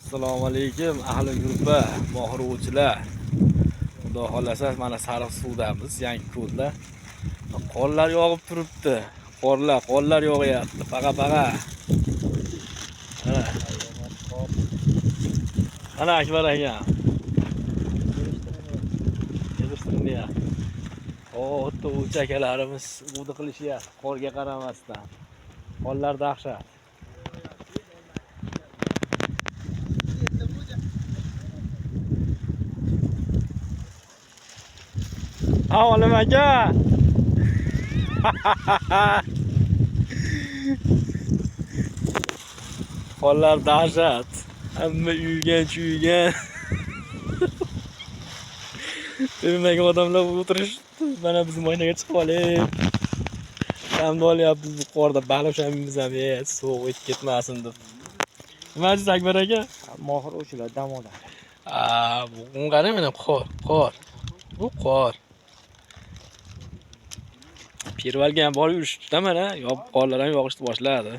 Assalomu alaykum ahli yurtlar, mohir o'chilar. Xudo xolasa mana sariq suvdamiz, yangi ko'lda. Qorlar yog'ib turibdi. Qorlar yog'yapti. Paqa. Ana Akbar akam. Yig'ishtiryapti. O'tda o'ch akalarimiz uvdi qilishyapti, qorga qaramasdan. Qorlar dahshat. Olim aka. Qorlar dahshat. Hamma uygan. Bilmagan odamlar o'tirishdi. Mana biz moynaga chiqib olib. Hamda olyapmiz bu qorda baloshamimiz ham sovuq o'tib ketmasin deb. Nima deysiz Akbar aka? Mohir o'chilar dam oladi. Bu qarang mana qor. Bu qor. Pervalga ham borib yurishdi mana, qorlar ham yog'ishni boshladi.